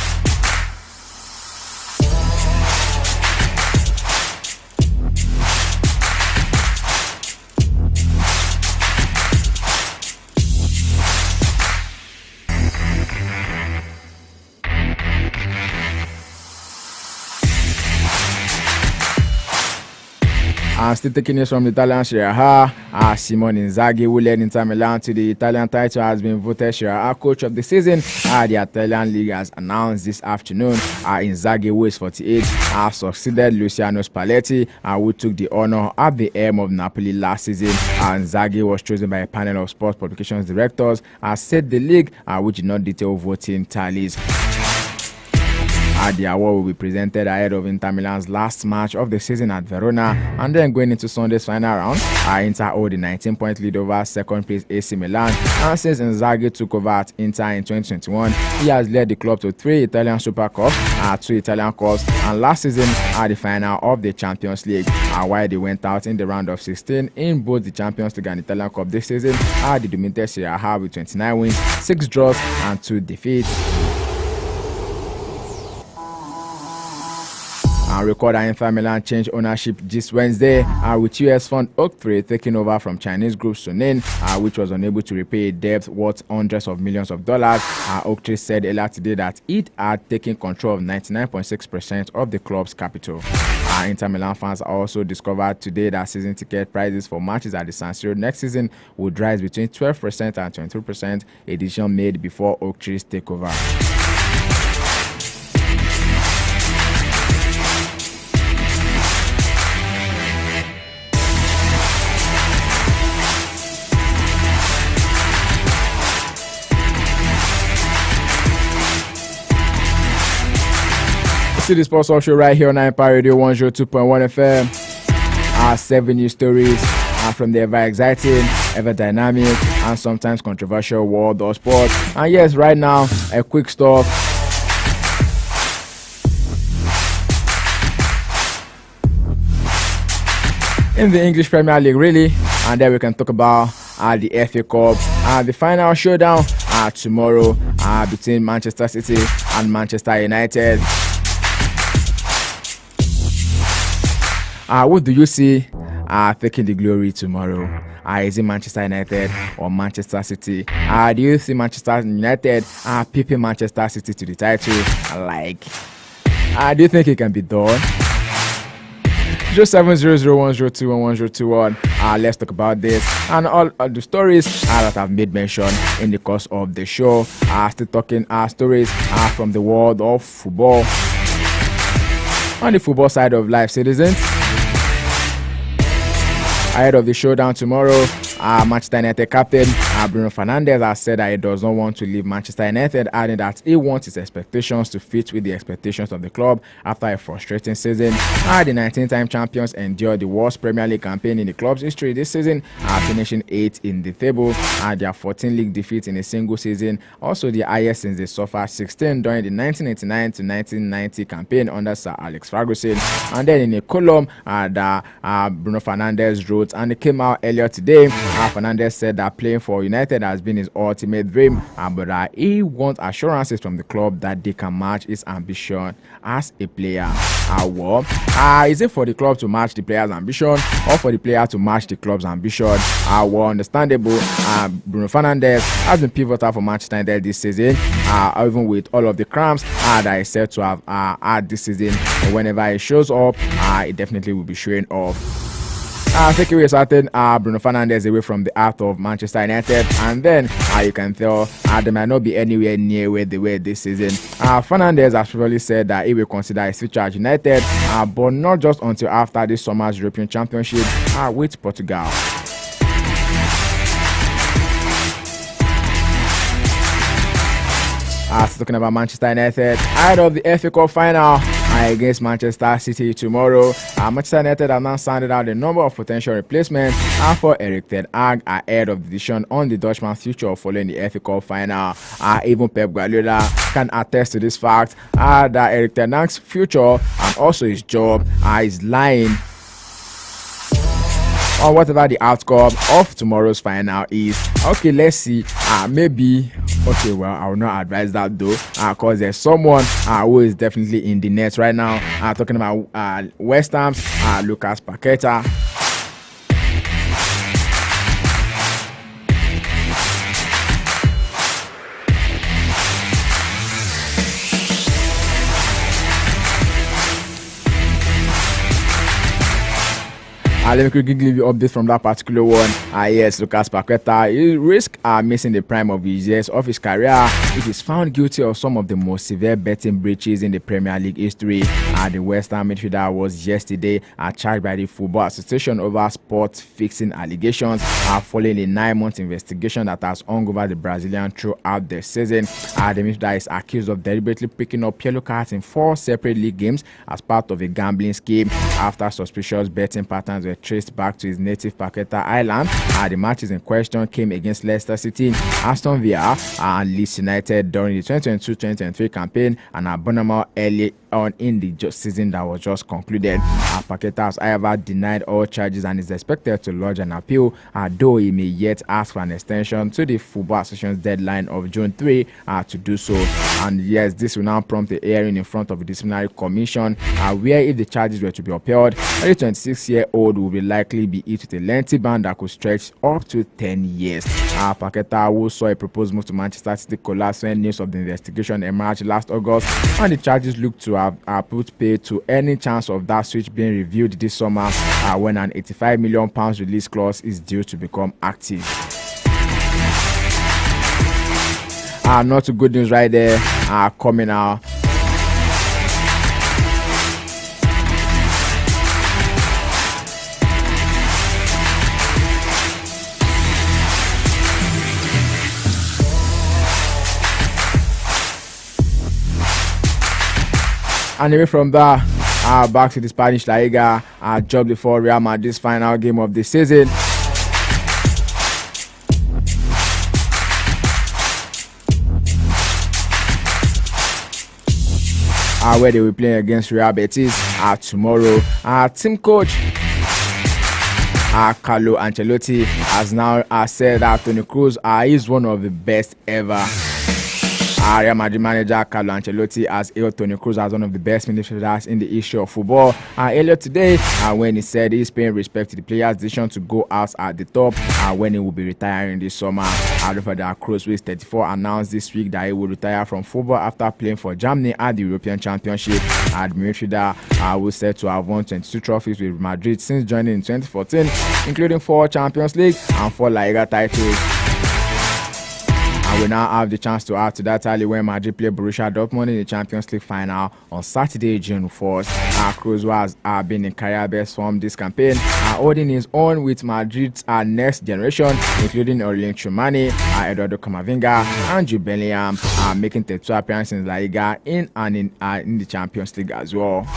Still taking news from the Italian Serie A, Simone Inzaghi, who led Inter Milan to the Italian title, has been voted Serie A coach of the season. The Italian league has announced this afternoon. Inzaghi, who is 48, succeeded Luciano Spalletti, who took the honor at the helm of Napoli last season. Inzaghi was chosen by a panel of sports publications directors, said the league, which did not detail voting tallies. The award will be presented ahead of Inter Milan's last match of the season at Verona, and then going into Sunday's final round, Inter hold a 19-point lead over second place AC Milan. And since Inzaghi took over at Inter in 2021, he has led the club to 3 Italian Super Cups, 2 Italian Cups, and last season the final of the Champions League. While they went out in the round of 16 in both the Champions League and Italian Cup this season, the dominated Serie A with 29 wins, 6 draws, and 2 defeats. Record Inter Milan changed ownership this Wednesday, with US fund Oaktree taking over from Chinese group Suning, which was unable to repay a debt worth hundreds of millions of dollars. Oaktree said earlier today that it had taken control of 99.6% of the club's capital. Inter Milan fans also discovered today that season ticket prices for matches at the San Siro next season would rise between 12% and 23%, a decision made before Oaktree's takeover. See the Sports Talk Show right here on Empire Radio 102.1 FM. 7 news stories from the ever exciting, ever dynamic, and sometimes controversial world of sport. And yes, right now, a quick stop. In the English Premier League, really, and then we can talk about the FA Cup, the final showdown tomorrow between Manchester City and Manchester United. What do you see taking the glory tomorrow? Is it Manchester United or Manchester City? Do you see Manchester United peeping Manchester City to the title? Do you think it can be done? 0700102121. Let's talk about this and all the stories that I've made mention in the course of the show. Still talking stories from the world of football. On the football side of life, citizens. Ahead of the showdown tomorrow, Manchester United captain Bruno Fernandes has said that he does not want to leave Manchester United, adding that he wants his expectations to fit with the expectations of the club after a frustrating season. The 19-time champions endured the worst Premier League campaign in the club's history this season, finishing 8th in the table. Their 14 league defeats in a single season, also the highest since they suffered 16 during the 1989 to 1990 campaign under Sir Alex Ferguson. And then in a column that Bruno Fernandes wrote, and it came out earlier today, Fernandes said that playing for United has been his ultimate dream, but he wants assurances from the club that they can match his ambition as a player. Is it for the club to match the player's ambition or for the player to match the club's ambition? Understandable. Bruno Fernandes has been pivotal for Manchester United this season, even with all of the cramps that he's said to have had this season. Whenever he shows up, it definitely will be showing off. Take away certain Bruno Fernandes away from the heart of Manchester United, and then you can tell they might not be anywhere near where they were this season. Fernandes has probably said that he will consider his future at United, but not just until after this summer's European Championship with Portugal. Talking about Manchester United, ahead of the FA Cup final against Manchester City tomorrow, Manchester United have now sounded out a number of potential replacements for Erik ten Hag ahead of the decision on the Dutchman's future following the FA Cup final. Even Pep Guardiola can attest to this fact that Erik ten Hag's future and also his job is lying on whatever the outcome of tomorrow's final is. Okay, let's see. Maybe. Okay, well, I will not advise that though, because there's someone who is definitely in the net right now. Talking about West Ham's Lucas Paqueta. Let me quickly give you updates from that particular one. Yes, Lucas Paqueta, he risks missing the prime of his years of his career if he's found guilty of some of the most severe betting breaches in the Premier League history. The West Ham midfielder was yesterday charged by the Football Association over sports fixing allegations following a 9-month investigation that has hung over the Brazilian throughout the season. The midfielder is accused of deliberately picking up yellow cards in 4 separate league games as part of a gambling scheme after suspicious betting patterns were traced back to his native Paqueta Island. The matches in question came against Leicester City, Aston Villa, and Leeds United during the 2022-2023 campaign, and Bournemouth early on in the season that was just concluded. Paqueta has however denied all charges and is expected to lodge an appeal, though he may yet ask for an extension to the Football Association's deadline of June 3 to do so. And yes, this will now prompt a hearing in front of the disciplinary commission, where if the charges were to be upheld, the 26-year-old will likely be hit with a lengthy ban that could stretch up to 10 years. Paqueta, who saw a proposed move to Manchester City collapse when news of the investigation emerged last August, and the charges look to have put pay to any chance of that switch being reviewed this summer when an £85 million release clause is due to become active. Not too good news right there coming out. And away from that, back to the Spanish La Liga, just before Real Madrid's final game of the season. Where they will play against Real Betis tomorrow. Team coach Carlo Ancelotti has now said that Toni Kroos is one of the best ever. Real Madrid manager Carlo Ancelotti has hailed Toni Kroos as one of the best midfielders in the history of football. Earlier today, when he said he's paying respect to the player's decision to go out at the top when he will be retiring this summer. However, Kroos, who is 34, announced this week that he will retire from football after playing for Germany at the European Championship. The midfielder was said to have won 22 trophies with Madrid since joining in 2014, including 4 Champions League and 4 La Liga titles. And we now have the chance to add to that tally when Madrid play Borussia Dortmund in the Champions League final on Saturday, June 4th. Kroos has been in career best form this campaign, holding his own with Madrid's next generation, including Aurelien Tchouameni, Eduardo Camavinga, and Jude Bellingham, making 32 appearances in La Liga in the Champions League as well.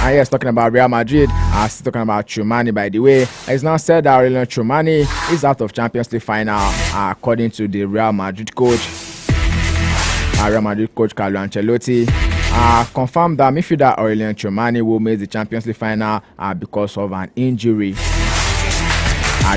And yes, talking about Real Madrid, still talking about Tchouameni, by the way. It's now said that Aurelien Tchouameni is out of Champions League final, according to the Real Madrid coach. Real Madrid coach Carlo Ancelotti confirmed that midfielder Aurelien Tchouameni will miss the Champions League final because of an injury.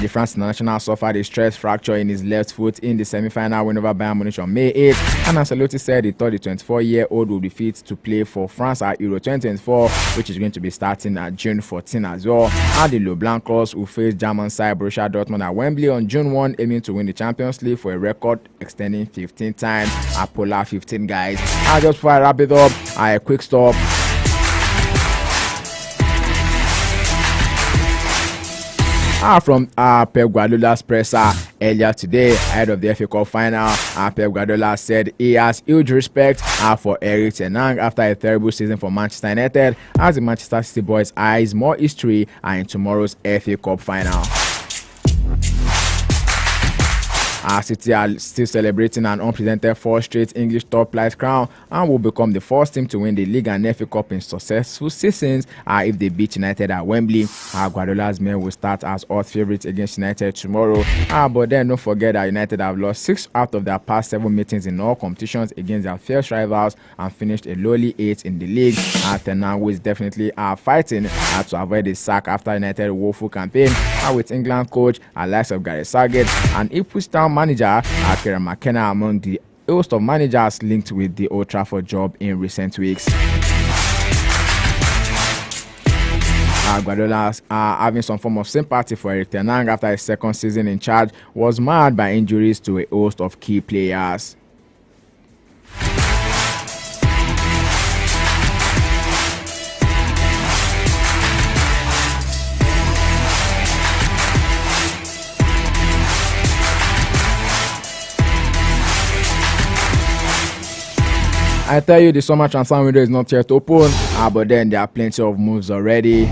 The France international suffered a stress fracture in his left foot in the semi-final win over Bayern Munich on May 8th, and Ancelotti said he thought the 24-year-old would be fit to play for France at Euro 2024, which is going to be starting at June 14 as well. And the Le Blancos will face German side Borussia Dortmund at Wembley on June 1, aiming to win the Champions League for a record extending 15 times. Polar 15, guys. Just before I wrap it up, a quick stop. From Pep Guardiola's presser earlier today ahead of the FA Cup final, Pep Guardiola said he has huge respect for Erik ten Hag after a terrible season for Manchester United, as the Manchester City boys eyes more history in tomorrow's FA Cup final. City are still celebrating an unprecedented 4 straight English top flight crown and will become the first team to win the league and FA Cup in successful seasons if they beat United at Wembley. Guardiola's men will start as odd favourites against United tomorrow. But then don't forget that United have lost 6 out of their past 7 meetings in all competitions against their fierce rivals and finished a lowly 8th in the league. Ten Hag is definitely fighting to avoid a sack after United's woeful campaign with England coach Alex of Gareth Southgate and Ipswich Town manager Kieran McKenna among the host of managers linked with the Old Trafford job in recent weeks. Guardiola having some form of sympathy for Erik ten Hag after his second season in charge was marred by injuries to a host of key players. I tell you, the summer transfer window is not yet open, but then there are plenty of moves already.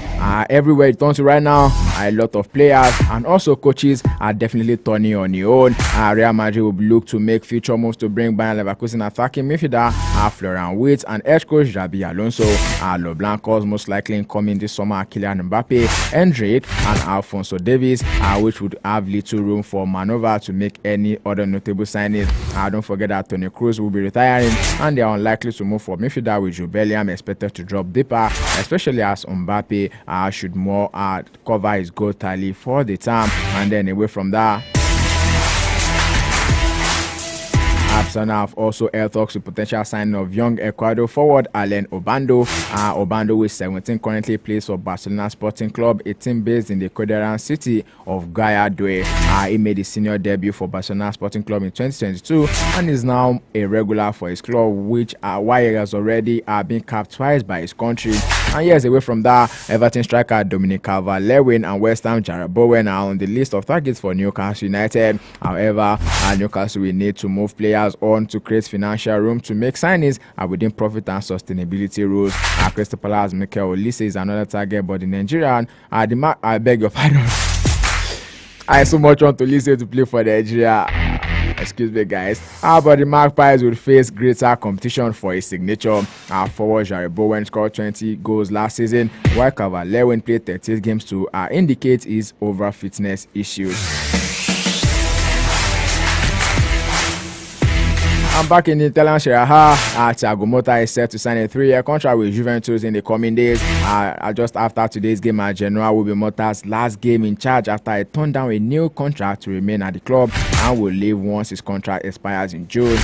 Everywhere you turn to right now, a lot of players and also coaches are definitely turning on their own. Real Madrid will look to make future moves to bring Bayern Leverkusen attacking midfielder Florian Wirtz and head coach Xabi Alonso. Le Blancos most likely incoming this summer Kylian Mbappe, Endrick and Alphonso Davies, which would have little room for maneuver to make any other notable signings. Don't forget that Toni Kroos will be retiring and they are unlikely to move for midfielder, with Jude Bellingham expected to drop deeper, especially as Mbappe should more cover his goal tally for the time. And then away from that, Arsenal have also held talks with potential signing of young Ecuador forward Alain Obando. Obando, with 17, currently plays for Barcelona Sporting Club, a team based in the Ecuadorian city of Guayaquil. He made his senior debut for Barcelona Sporting Club in 2022 and is now a regular for his club, which while he has already been capped twice by his country. And years away from that, Everton striker Dominic Calvert-Lewin and West Ham Jarrod Bowen are on the list of targets for Newcastle United. However, Newcastle will need to move players on to create financial room to make signings within profit and sustainability rules. Crystal Palace Mikel Olise is another target, but the Nigerian, I beg your pardon. I so much want Olise to play for Nigeria. Excuse me, guys. But the Magpies will face greater competition for his signature. Forward Jarrod Bowen scored 20 goals last season, while Calvert-Lewin played 38 games to indicate his overall fitness issues. I'm back in the Italian Serie A. Thiago Motta is set to sign a 3-year contract with Juventus in the coming days. Just after today's game at Genoa will be Motta's last game in charge after he turned down a new contract to remain at the club and will leave once his contract expires in June.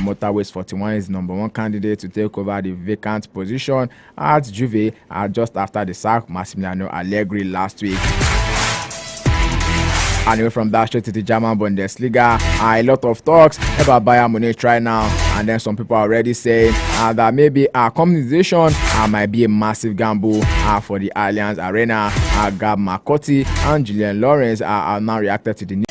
Motta, weighs 41, is the number one candidate to take over the vacant position at Juve just after the sack Massimiliano Allegri last week. Anyway, from that straight to the German Bundesliga, a lot of talks about Bayern Munich right now, and then some people are already saying that maybe compensation might be a massive gamble for the Allianz Arena. Gab Marcotti and Julian Lawrence are now reacted to the news.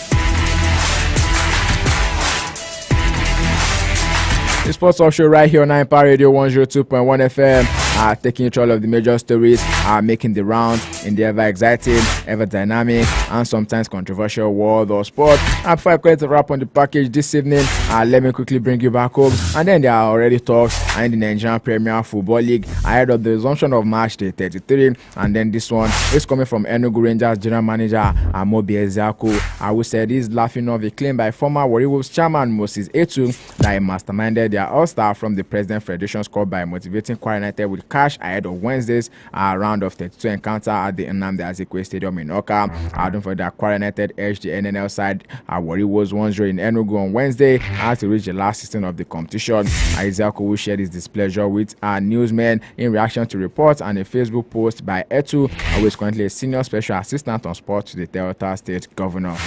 The Sports Off Show right here on Empire Radio 102.1 FM, taking you through all of the major stories making the round in the ever exciting, ever dynamic, and sometimes controversial world of sport. Before I go to wrap on the package this evening, let me quickly bring you back home. And then there are already talks in the Nigerian Premier Football League ahead of the resumption of match day 33. And then this one is coming from Enugu Rangers general manager Amobi Ezeaku, who said he's laughing off a claim by former Warri Wolves chairman Moses Etu that he masterminded their all-star from the President Federation squad by motivating Kwara United with cash ahead of Wednesday's round of 32 encounter at the Nnamdi Azikiwe Stadium in Awka. Don't forget that Kwara United edged the NNL side Warri Wolves 1-0 in Enugu on Wednesday to reach the last season of the competition. Ezeaku, who shared his displeasure with newsmen in reaction to reports and a Facebook post by Etu, who is currently a senior special assistant on sports to the Delta State Governor.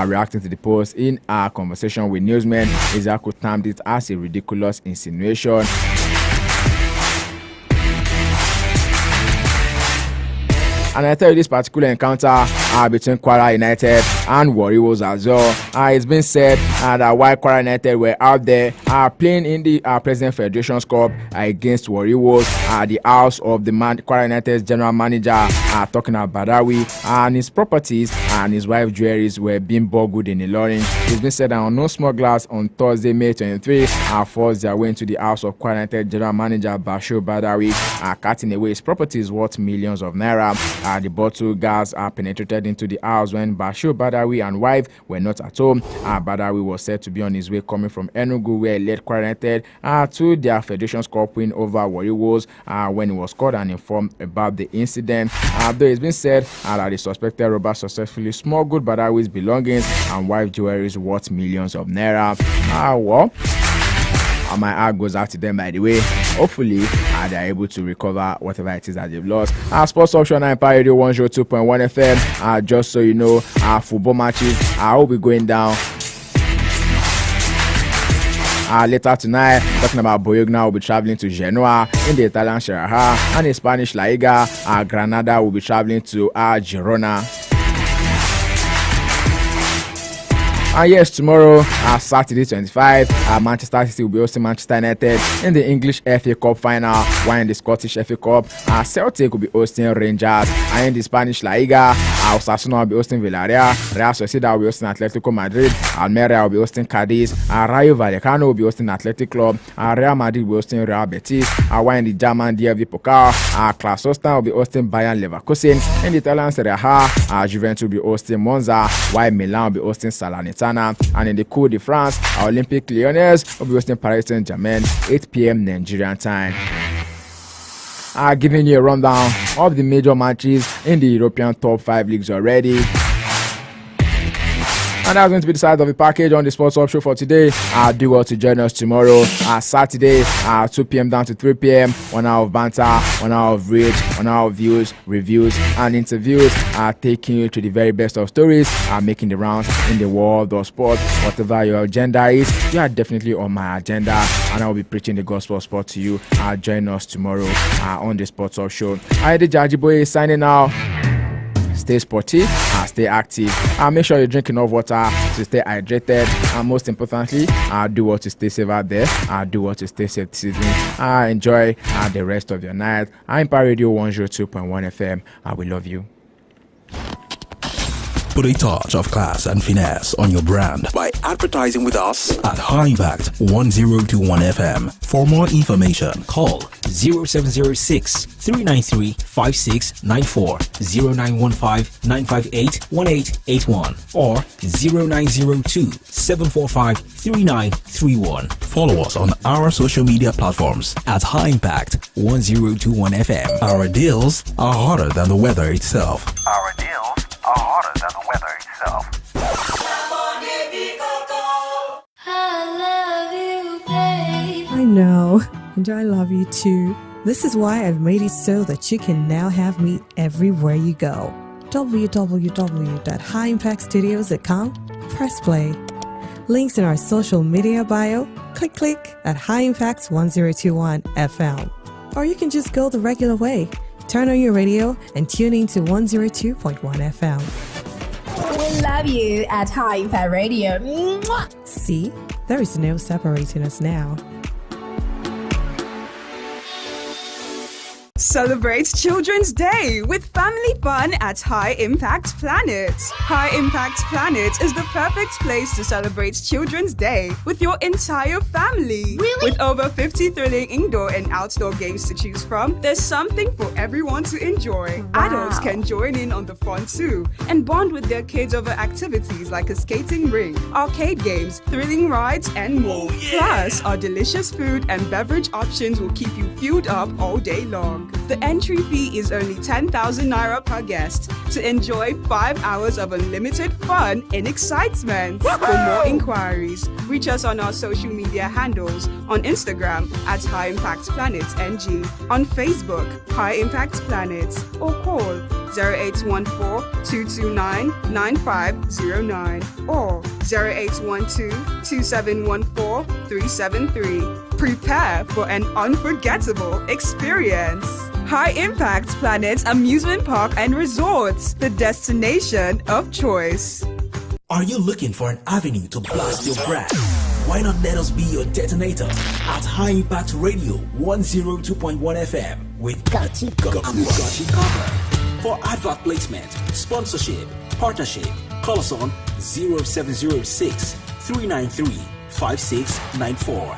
Reacting to the post in a conversation with newsmen, Ezeaku termed it as a ridiculous insinuation. And I tell you, this particular encounter between Kwara United and Warri Wolves as well. It's been said that while Kwara United were out there playing in the President Federation's Cup against Warri Wolves, the house of the Kwara United's general manager talking about Badawi and his properties and his wife's jewelries were being burgled in Ilorin. It's been said that unknown smugglers on Thursday, May 23, forced their way into the house of Kwara United general manager Bashir Badawi, cutting away his properties worth millions of naira. The bottle gas penetrated into the house when Bashir Badawi and wife were not at home. Badawi was said to be on his way coming from Enugu, where he led Kwara United to their Federation's Cup win over Warri Wolves when he was called and informed about the incident. Though it's been said that the suspected robber successfully smuggled Badawi's belongings and wife jewelry worth millions of naira. My heart goes out to them, by the way. Hopefully, they are able to recover whatever it is that they've lost. Sports Option Empire Radio 102.1 FM. Just so you know, football matches will be going down later tonight. Talking about Boyogna will be traveling to Genoa in the Italian Serie A, and in Spanish La Liga, Granada will be traveling to Girona. Yes, tomorrow, Saturday 25, Manchester City will be hosting Manchester United in the English FA Cup final, while in the Scottish FA Cup, Celtic will be hosting Rangers, and in the Spanish La Liga, Osasuna will be hosting Villarreal, Real Sociedad will be hosting Atletico Madrid, Almeria will be hosting Cadiz, Rayo Vallecano will be hosting Athletic Club, Real Madrid will be hosting Real Betis, while in the German DFB Pokal, Klaus Ostern will be hosting Bayern Leverkusen, in the Italian Serie A, Juventus will be hosting Monza, while Milan will be hosting Salernitana. And in the Coupe de France, Olympique Lyonnais will be hosting Paris Saint-Germain, 8 p.m. Nigerian time. Giving you a rundown of the major matches in the European top 5 leagues already. And that's going to be the side of the package on the Sports Up Show for today. Do well to join us tomorrow, Saturday, 2 p.m. down to 3 p.m. 1 hour of banter, 1 hour of reach, 1 hour of views, reviews, and interviews, taking you to the very best of stories, making the rounds in the world of sport. Whatever your agenda is, you are definitely on my agenda, and I will be preaching the gospel of sport to you. Join us tomorrow on the Sports Up Show. Adedeji Ajiboye signing out. Stay sportive and stay active. Make sure you drink enough water to stay hydrated. And most importantly, do what to stay safe out there. Do what to stay safe this evening. Enjoy the rest of your night. Empire Radio 102.1 FM. We love you. Put a touch of class and finesse on your brand by advertising with us at High Impact 1021 FM. For more information, call 0706 393 5694, 0915 958 1881, or 0902 745 3931. Follow us on our social media platforms at High Impact 1021 FM. Our deals are hotter than the weather itself. Our deals are hotter than the weather itself. I know, and I love you too. This is why I've made it so that you can now have me everywhere you go. www.highimpactstudios.com. Press play. Links in our social media bio. Click at High Impact 1021 FM. Or you can just go the regular way. Turn on your radio and tune in to 102.1 FM. We love you at High Impact Radio. Mwah! See, there is no separating us now. Celebrate Children's Day with family fun at High Impact Planet. High Impact Planet is the perfect place to celebrate Children's Day with your entire family. Really? With over 50 thrilling indoor and outdoor games to choose from, there's something for everyone to enjoy. Wow. Adults can join in on the fun too and bond with their kids over activities like a skating rink, arcade games, thrilling rides, and more. Plus, our delicious food and beverage options will keep you fueled up all day long. The entry fee is only 10,000 naira per guest to enjoy 5 hours of unlimited fun and excitement. For more inquiries, reach us on our social media handles on Instagram at High Impact Planet NG, on Facebook, High Impact Planet, or call 0814-229-9509 or 0812-2714-373. Prepare for an unforgettable experience. High Impact Planet Amusement Park and Resorts, the destination of choice. Are you looking for an avenue to blast your brand? Why not let us be your detonator at High Impact Radio 102.1 FM with Got You Covered. For advert placement, sponsorship, partnership, call us on 0706 393 5694,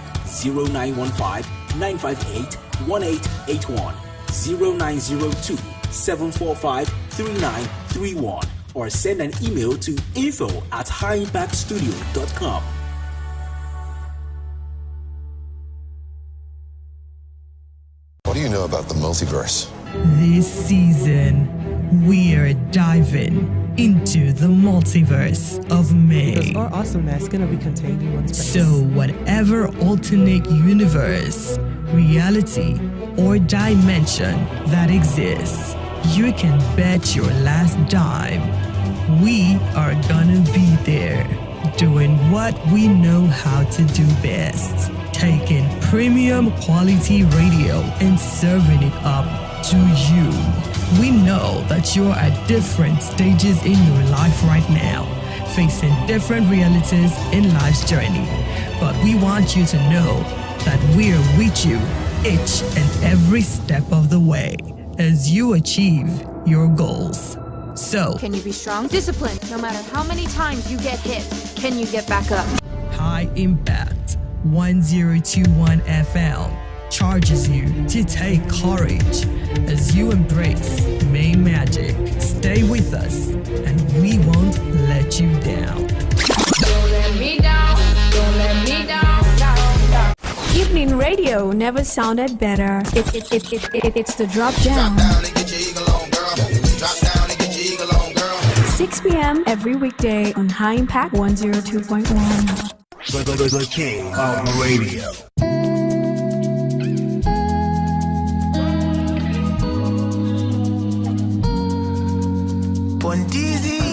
0915 958 1881, 0902 745 3931, or send an email to info@highimpactstudio.com. What do you know about the multiverse? This season, we are diving into the multiverse of May. Because our awesomeness gonna be contained in one space. So whatever alternate universe, reality, or dimension that exists, you can bet your last dime we are gonna be there, doing what we know how to do best, taking premium quality radio and serving it up to you. We know that you're at different stages in your life right now, facing different realities in life's journey. But we want you to know that we're with you each and every step of the way as you achieve your goals. So, Can you be strong? Disciplined. No matter how many times you get hit, can you get back up? High Impact 1021 FM charges you to take courage as you embrace May magic. Stay with us and we won't let you down. Don't let me down. Don't let me down. Evening radio never sounded better. It's the drop down. 6 p.m. every weekday on High Impact 102.1. The king of radio. Pontizi.